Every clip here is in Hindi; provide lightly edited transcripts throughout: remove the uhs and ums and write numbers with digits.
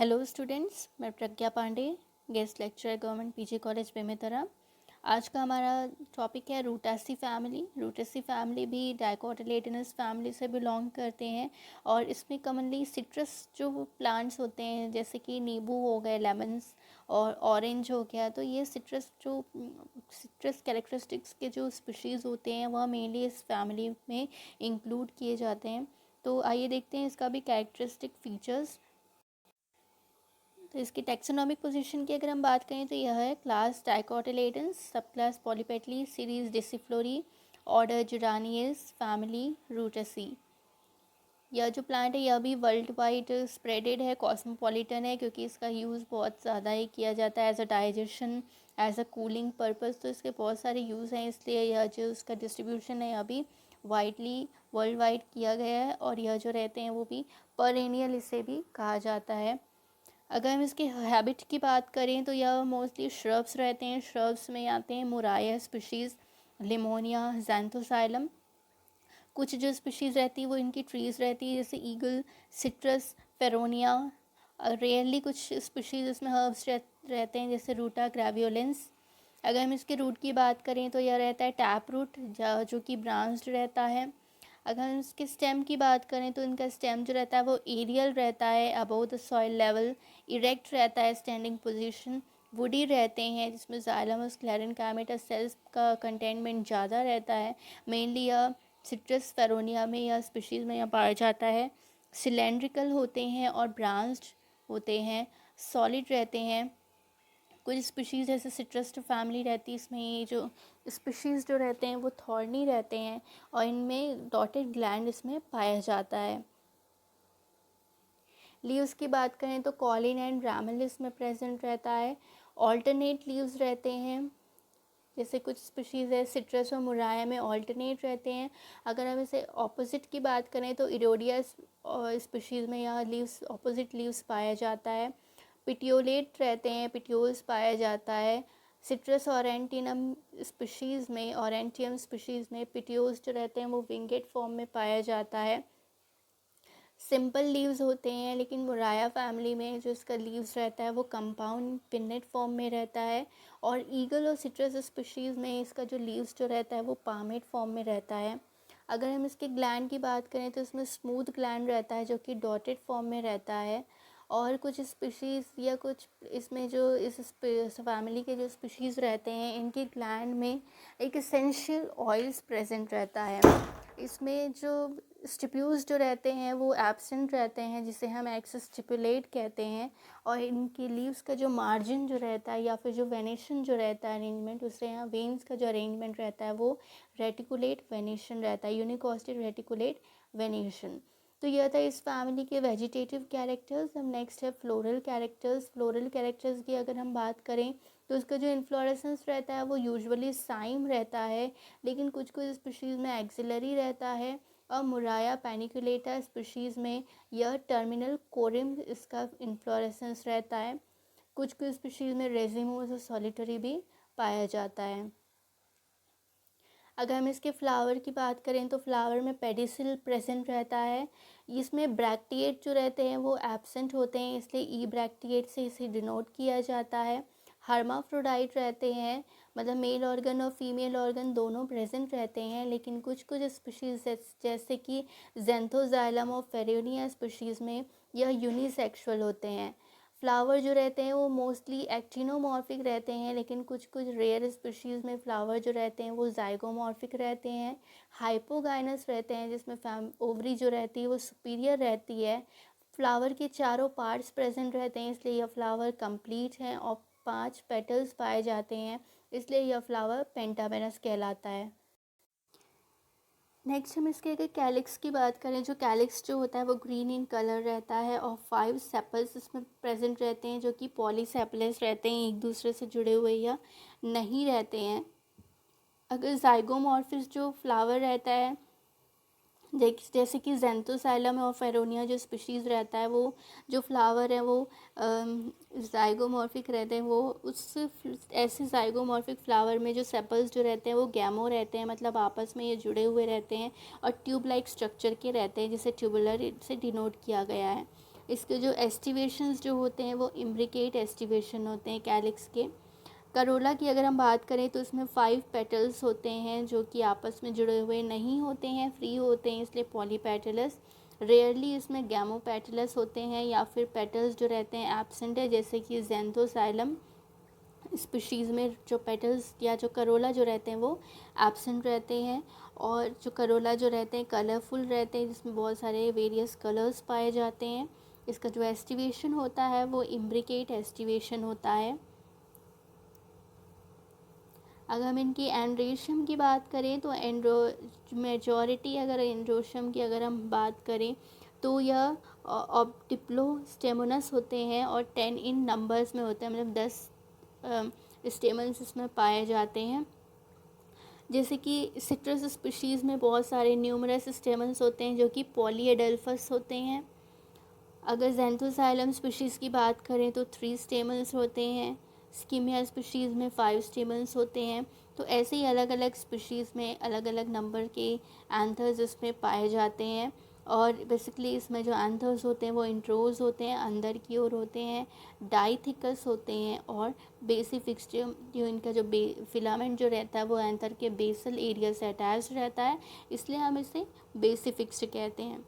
हेलो स्टूडेंट्स, मैं Pragya Pandey, guest lecturer government PG college Bemetara. आज का हमारा टॉपिक है रूटेसी फैमिली। रूटेसी फैमिली भी डाइकोटिलेडोनस फैमिली से बिलोंग करते हैं और इसमें कॉमनली सिट्रस जो प्लांट्स होते हैं जैसे कि नींबू हो गए, लेमन्स और ऑरेंज हो गया, तो ये सिट्रस कैरेक्टरिस्टिक्स के जो स्पीशीज़ होते हैं वह मेनली इस फैमिली में इंक्लूड किए जाते हैं। तो आइए देखते हैं इसका भी कैरेक्टरिस्टिक फीचर्स। तो इसकी टैक्सोनॉमिक पोजीशन की अगर हम बात करें तो यह है class dicotyledons, subclass polypetalae, series disciflorae, order geraniales, family Rutaceae. यह जो प्लांट है यह भी वर्ल्ड वाइड स्प्रेडेड है, कॉस्मोपॉलिटन है, क्योंकि इसका यूज़ बहुत ज़्यादा ही किया जाता है as a digestion, as a cooling purpose. तो इसके बहुत सारे यूज़ हैं, इसलिए यह जो इसका डिस्ट्रीब्यूशन है यह भी वाइडली वर्ल्ड वाइड किया गया है। और यह जो रहते हैं वो भी पेरेनियल इसे भी कहा जाता है। अगर हम इसके हैबिट की बात करें तो यह मोस्टली श्रब्स रहते हैं। श्रब्स में आते हैं मुराया स्पीशीज़, लिमोनिया, ज़ैंथोसाइलम। कुछ जो स्पीशीज़ रहती है वो इनकी ट्रीज़ रहती है, जैसे ईगल, सिट्रस, फेरोनिया। रेयरली कुछ स्पीशीज़ इसमें हर्ब्स रहते हैं, जैसे रूटा ग्रेवियोलेंस। अगर हम इसके रूट की बात करें तो यह रहता है टैप रूट, जो कि ब्रांच्ड रहता है। अगर हम इसके स्टेम की बात करें तो इनका स्टेम जो रहता है वो एरियल रहता है, above the soil level, erect रहता है, स्टैंडिंग पोजीशन, वुडी रहते हैं, जिसमें जाइलम और स्क्लेरेंकाइमेटा सेल्स का कंटेनमेंट ज़्यादा रहता है। मेनली यह सिट्रस फेरोनिया में या स्पीशीज़ में यह पाया जाता है। सिलेंड्रिकल होते हैं और ब्रांच्ड होते हैं, सॉलिड रहते हैं। कुछ स्पीशीज़ जैसे सिट्रस जो फैमिली रहती है इसमें ये जो स्पीशीज़ जो रहते हैं वो थॉर्नी रहते हैं और इनमें डॉटेड ग्लैंड इसमें पाया जाता है। लीव्स की बात करें तो कॉलिन एंड रैमल इसमें प्रेजेंट रहता है। ऑल्टरनेट लीव्स रहते हैं, जैसे कुछ स्पीशीज़ है सिट्रस और मुराया में ऑल्टरनेट रहते हैं। अगर हम इसे ऑपोजिट की बात करें तो इरोडिया स्पीशीज़ में यह लीव्स ऑपोजिट लीव्स पाया जाता है। पिटियोलेट रहते हैं, पिटियोल्स पाया जाता है। सिट्रस ऑरेंटिनम स्पीशीज़ में, ऑरेंटियम स्पीशीज़ में पिटियोल्स जो रहते हैं वो विंगेट फॉर्म में पाया जाता है। सिंपल लीव्स होते हैं, लेकिन मुराया फैमिली में जो इसका लीव्स रहता है वो कंपाउंड पिन्नेट फॉर्म में रहता है। और ईगल और सिट्रस स्पीशीज़ में इसका जो लीव्स जो रहता है वो पामेट फॉर्म में रहता है। अगर हम इसके ग्लैंड की बात करें तो इसमें स्मूथ ग्लैंड रहता है जो कि डॉटेड फॉर्म में रहता है। और कुछ स्पीशीज़ या कुछ इसमें जो इस फैमिली के जो स्पीशीज़ रहते हैं इनके ग्लैंड में एक एसेंशियल ऑयल्स प्रेजेंट रहता है। इसमें जो स्टिप्यूल्स जो रहते हैं वो एब्सेंट रहते हैं, जिसे हम एक्सेस स्टिपुलेट कहते हैं। और इनकी लीव्स का जो मार्जिन जो रहता है या फिर जो वेनेशन जो रहता है अरेंजमेंट, उससे यहाँ वेन्स का जो अरेंजमेंट रहता है वो रेटिकुलेट वेनेशन रहता है, यूनिकोस्टेड रेटिकुलेट वेनेशन। तो यह था इस फैमिली के वेजिटेटिव कैरेक्टर्स। हम नेक्स्ट है फ्लोरल कैरेक्टर्स। फ्लोरल कैरेक्टर्स की अगर हम बात करें तो उसका जो इन्फ्लोरेसेंस रहता है वो यूजुअली साइम रहता है, लेकिन कुछ कुछ स्पीशीज़ में एक्सिलरी रहता है। और मुराया पैनिकुलेटा स्पीशीज़ में यह टर्मिनल कोरिम इसका इन्फ्लोरेसेंस रहता है। कुछ कुछ स्पीशीज़ में रेजिमोस और सॉलिटरी भी पाया जाता है। अगर हम इसके फ्लावर की बात करें तो फ्लावर में पेडिसिल प्रेजेंट रहता है। इसमें ब्रैक्टिएट जो रहते हैं वो एब्सेंट होते हैं, इसलिए ई ब्रैक्टिएट से इसे डिनोट किया जाता है। हर्माफ्रोडाइट रहते हैं, मतलब मेल ऑर्गन और फीमेल ऑर्गन दोनों प्रेजेंट रहते हैं, लेकिन कुछ कुछ स्पीशीज़ जैसे कि ज़ैंथोजाइलम और फेरेनिया स्पीशीज़ में यह यूनिसेक्सुअल होते हैं। फ्लावर जो रहते हैं वो मोस्टली एक्टिनोमॉर्फिक रहते हैं, लेकिन कुछ कुछ रेयर स्पीशीज़ में फ्लावर जो रहते हैं वो जाइगोमॉर्फिक रहते हैं। हाइपोगाइनस रहते हैं, जिसमें ओवरी जो रहती है वो सुपीरियर रहती है। फ्लावर के चारों पार्ट्स प्रेजेंट रहते हैं, इसलिए यह फ्लावर कंप्लीट है। और 5 पेटल्स पाए जाते हैं, इसलिए यह फ्लावर पेंटामेनस कहलाता है। नेक्स्ट हम इसके अगर कैलिक्स की बात करें, जो कैलिक्स जो होता है वो ग्रीन इन कलर रहता है और 5 सेपल्स इसमें प्रेजेंट रहते हैं, जो कि पॉलीसेपलस रहते हैं, एक दूसरे से जुड़े हुए या नहीं रहते हैं। अगर जाइगोमॉर्फिस जो फ्लावर रहता है, जैसे कि ज़ैंथोसाइलम और फेरोनिया जो स्पीशीज़ रहता है, वो जो फ्लावर है वो जाइगोमॉर्फिक रहते हैं। वो उस ऐसे जाइगोमॉर्फिक फ्लावर में जो सेपल्स जो रहते हैं वो गैमो रहते हैं, मतलब आपस में ये जुड़े हुए रहते हैं और ट्यूब लाइक स्ट्रक्चर के रहते हैं, जिसे ट्यूबुलर से डिनोट किया गया है। इसके जो एस्टिवेशंस जो होते हैं वो इम्ब्रिकेट एस्टिवेशन होते हैं कैलिक्स के। करोला की अगर हम बात करें तो इसमें 5 पेटल्स होते हैं जो कि आपस में जुड़े हुए नहीं होते हैं, फ्री होते हैं, इसलिए पॉलीपेटलस। रेयरली इसमें गैमोपेटलस होते हैं या फिर पेटल्स जो रहते हैं एब्सेंट है, जैसे कि ज़ैंथोसाइलम स्पीशीज़ में जो पेटल्स या जो करोला जो रहते हैं वो एब्सेंट रहते हैं। और जो करोला जो रहते हैं कलरफुल रहते हैं, जिसमें बहुत सारे वेरियस कलर्स पाए जाते हैं। इसका जो एस्टिवेशन होता है वो इम्ब्रिकेट एस्टिवेशन होता है। अगर हम इनकी एंड्रोशियम की बात करें तो मेजॉरिटी अगर एंड्रोशियम की अगर हम बात करें तो यह डिप्लोस्टेमोनस होते हैं और 10 इन नंबर्स में होते हैं, मतलब 10 स्टेमन्स इसमें पाए जाते हैं। जैसे कि सिट्रस स्पीशीज़ में बहुत सारे न्यूमरस स्टेमन्स होते हैं जो कि पॉलीएडल्फस होते हैं। अगर ज़ैंथोसाइलम स्पीशीज़ की बात करें तो 3 स्टेमन्स होते हैं। स्किमिया स्पीशीज़ में 5 स्टेमन्स होते हैं। तो ऐसे ही अलग अलग स्पीशीज़ में अलग अलग नंबर के एंथर्स इसमें पाए जाते हैं। और बेसिकली इसमें जो एंथर्स होते हैं वो इंट्रोज होते हैं, अंदर की ओर होते हैं, डाइथिकस होते हैं और बेसिफिक्स जो इनका जो फिलामेंट जो रहता है वो एंथर के बेसल एरिया से अटैच रहता है, इसलिए हम इसे बेसिफिक्स कहते हैं।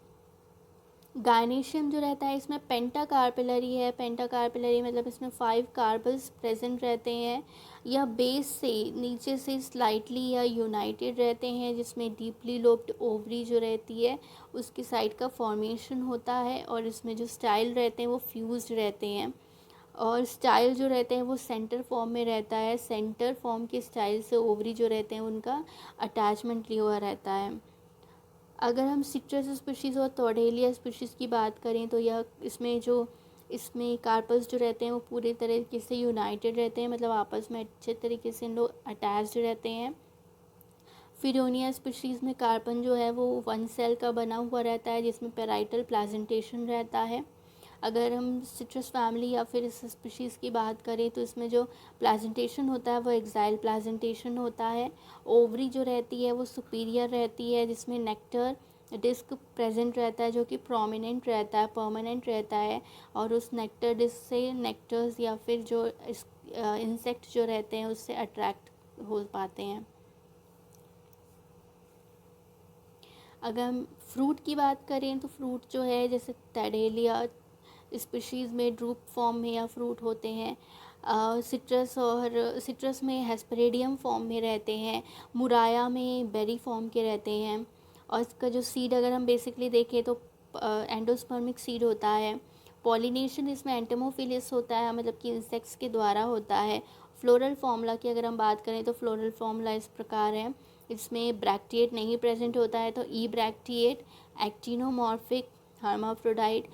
गायनेशियम जो रहता है इसमें पेंटाकार्पिलरी है। पेंटाकार्पिलरी मतलब इसमें 5 कार्पल्स प्रेजेंट रहते हैं। यह बेस से नीचे से स्लाइटली या यूनाइटेड रहते हैं, जिसमें डीपली लोब्ड ओवरी जो रहती है उसकी साइड का फॉर्मेशन होता है। और इसमें जो स्टाइल रहते हैं वो फ्यूज्ड रहते हैं। और स्टाइल जो रहते हैं वो सेंटर फॉर्म में रहता है। सेंटर फॉर्म के स्टाइल से ओवरी जो रहते हैं उनका अटैचमेंट लिया हुआ रहता है। अगर हम सिट्रस स्पीशीज़ और तोडेलिया स्पीशीज़ की बात करें तो यह इसमें कार्पल्स जो रहते हैं वो पूरे तरीके से यूनाइटेड रहते हैं, मतलब आपस में अच्छे तरीके से इन लोग अटैच्ड रहते हैं। फिरोनिया स्पीशीज़ में कार्पन जो है वो 1 सेल का बना हुआ रहता है, जिसमें पेराइटल प्लाजेंटेशन रहता है। अगर हम सिट्रस फैमिली या फिर इस स्पीशीज़ की बात करें तो इसमें जो प्लाजेंटेशन होता है वो एक्साइल प्लाजेंटेशन होता है। ओवरी जो रहती है वो सुपीरियर रहती है, जिसमें नेक्टर डिस्क प्रेजेंट रहता है जो कि प्रोमिनेंट रहता है, परमानेंट रहता है। और उस नेक्टर डिस्क से नेक्टर्स या फिर जो इंसेक्ट जो रहते हैं उससे अट्रैक्ट हो पाते हैं। अगर हम फ्रूट की बात करें तो फ्रूट जो है जैसे तडेलिया स्पीशीज़ में ड्रूप फॉर्म में या फ्रूट होते हैं। सिट्रस में हेस्पेरेडियम फॉर्म में रहते हैं। मुराया में बेरी फॉर्म के रहते हैं। और इसका जो सीड अगर हम बेसिकली देखें तो एंडोस्पर्मिक सीड होता है। पॉलिनेशन इसमें एंटोमोफिलिस होता है, मतलब कि इंसेक्ट्स के द्वारा होता है। फ्लोरल फॉर्मूला की अगर हम बात करें तो फ्लोरल फॉर्मूला इस प्रकार है। इसमें ब्रैक्टिएट नहीं प्रेजेंट होता है तो ई ब्रैक्टिएट, एक्टिनोमॉर्फिक, हर्माफ्रोडाइट।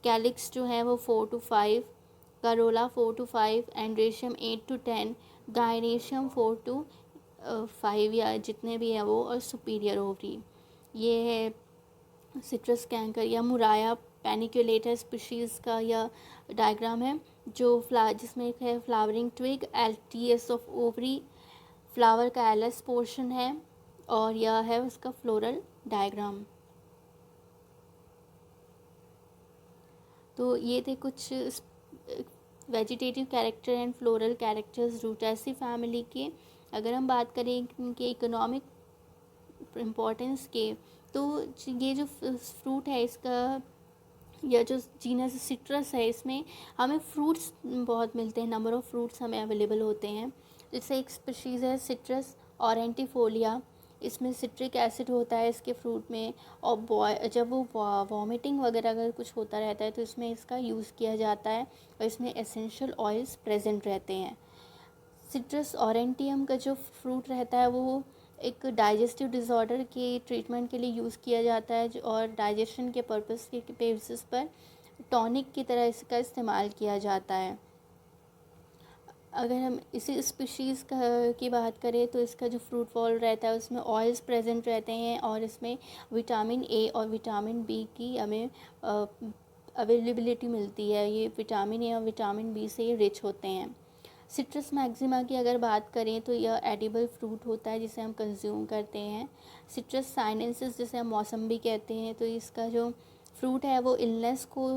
कैलिक्स जो है वो 4 to 5, Corolla 4 to 5, एंड्रेशियम 8 to 10, gynoecium 4 to 5 या जितने भी हैं वो, और सुपीरियर ओवरी। ये है सिट्रस कैंकर या मुराया पैनिकुलेटा स्पीशीज़ का यह डायग्राम है, जो जिसमें एक है flowering twig, LTS of ovary, flower का एलएस पोर्शन है, और यह है उसका फ्लोरल डायग्राम। तो ये थे कुछ vegetative character and floral characters Rutaceae family के। अगर हम बात करें इनके इकोनॉमिक इम्पोर्टेंस के, तो ये जो फ्रूट है इसका, या जो जीनस सिट्रस है, इसमें हमें फ्रूट्स बहुत मिलते हैं, नंबर ऑफ़ फ्रूट्स हमें अवेलेबल होते हैं। जैसे एक स्पीशीज़ है सिट्रस ऑरेंटिफोलिया, इसमें सिट्रिक एसिड होता है इसके फ्रूट में। और जब वो वॉमिटिंग वगैरह अगर कुछ होता रहता है तो इसमें इसका यूज़ किया जाता है, और इसमें एसेंशियल ऑयल्स प्रेजेंट रहते हैं। सिट्रस ऑरेंटियम का जो फ्रूट रहता है वो एक डाइजेस्टिव डिसऑर्डर के ट्रीटमेंट के लिए यूज़ किया जाता है, और डाइजेशन के पर्पस के बेसिस पर टॉनिक की तरह इसका इस्तेमाल किया जाता है। अगर हम इसी स्पीशीज़ की बात करें तो इसका जो फ्रूट फॉल रहता है उसमें ऑयल्स प्रेजेंट रहते हैं, और इसमें विटामिन ए और विटामिन बी की हमें अवेलेबिलिटी मिलती है। ये विटामिन ए और विटामिन बी से रिच होते हैं। सिट्रस मैक्सिमा की अगर बात करें तो यह एडिबल फ्रूट होता है जिसे हम कंज्यूम करते हैं। सिट्रस साइनेंसिस जिसे हम मौसम्बी कहते हैं, तो इसका जो फ्रूट है वो इलनेस को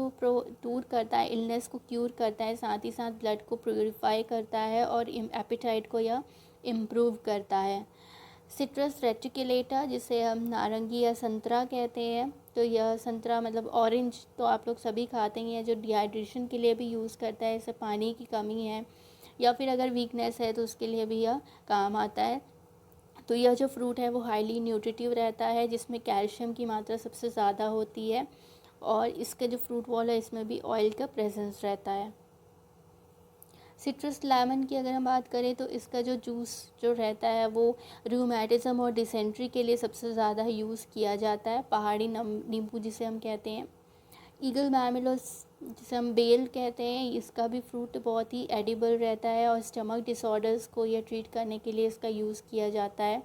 दूर करता है, इलनेस को क्यूर करता है, साथ ही साथ ब्लड को प्योरीफाई करता है और एपिटाइट को यह इम्प्रूव करता है। सिट्रस रेटिकुलेटा, जिसे हम नारंगी या संतरा कहते हैं, तो यह संतरा मतलब ऑरेंज तो आप लोग सभी खाते ही हैं, जो डिहाइड्रेशन के लिए भी यूज़ करता है, इससे पानी की कमी है या फिर अगर वीकनेस है तो उसके लिए भी यह काम आता है। तो यह जो फ्रूट है वो हाईली न्यूट्रिटिव रहता है, जिसमें कैल्शियम की मात्रा सबसे ज़्यादा होती है और इसका जो फ्रूट वॉल है इसमें भी ऑयल का प्रेजेंस रहता है। सिट्रस लेमन की अगर हम बात करें तो इसका जो जूस जो रहता है वो रूमेटिज़म और डिसेंट्री के लिए सबसे ज़्यादा यूज़ किया जाता है। पहाड़ी नींबू जिसे हम कहते हैं, ईगल मैमिलोस जिसे हम बेल कहते हैं, इसका भी फ्रूट बहुत ही एडिबल रहता है और स्टमक डिसऑर्डर्स को ये ट्रीट करने के लिए इसका यूज़ किया जाता है।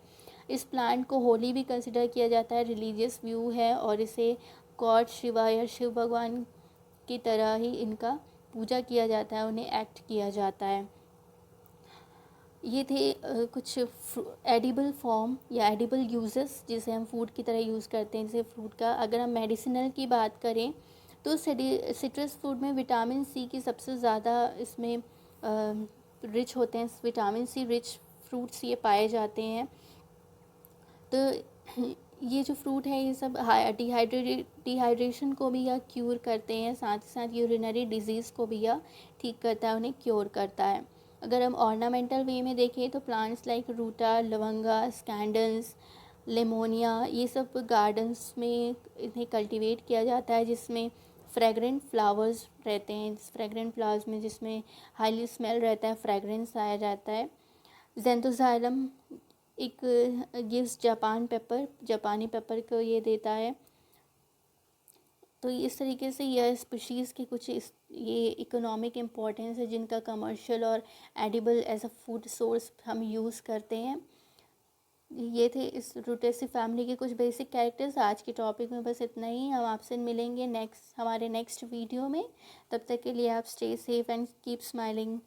इस प्लांट को होली भी कंसिडर किया जाता है, रिलीजियस व्यू है और इसे गॉड शिवा या शिव भगवान की तरह ही इनका पूजा किया जाता है, उन्हें एक्ट किया जाता है। ये थे कुछ एडिबल फॉर्म या एडिबल यूजेस जिसे हम फूड की तरह यूज़ करते हैं जैसे फ्रूट का। अगर हम मेडिसिनल की बात करें तो सिट्रस फ्रूट में विटामिन सी की सबसे ज़्यादा इसमें रिच होते हैं, विटामिन सी रिच फ्रूट्स ये पाए जाते हैं। तो ये जो फ्रूट है ये सब डिहाइड्रेशन को भी यह क्यूर करते हैं, साथ ही साथ यूरिनरी डिजीज़ को भी यह ठीक करता है, उन्हें क्योर करता है। अगर हम ऑर्नामेंटल वे में देखें तो प्लांट्स लाइक रूटा, लवंगा, स्कैंडल्स, लेमोनिया, ये सब गार्डन्स में इन्हें कल्टीवेट किया जाता है, जिसमें फ्रेगरेंट फ्लावर्स रहते हैं। फ्रेगरेंट फ्लावर्स में जिसमें हाईली स्मेल रहता है, फ्रेगरेंस आया जाता है। जेंथोजाइलम एक गिव्स जापानी पेपर को ये देता है। तो इस तरीके से यह स्पीशीज़ की कुछ ये इकोनॉमिक इम्पोर्टेंस है जिनका कमर्शियल और edible as a food source हम यूज़ करते हैं। ये थे इस रूटेसी फैमिली के कुछ बेसिक कैरेक्टर्स। आज के टॉपिक में बस इतना ही। हम आपसे मिलेंगे हमारे नेक्स्ट वीडियो में। तब तक के लिए आप stay safe and keep smiling.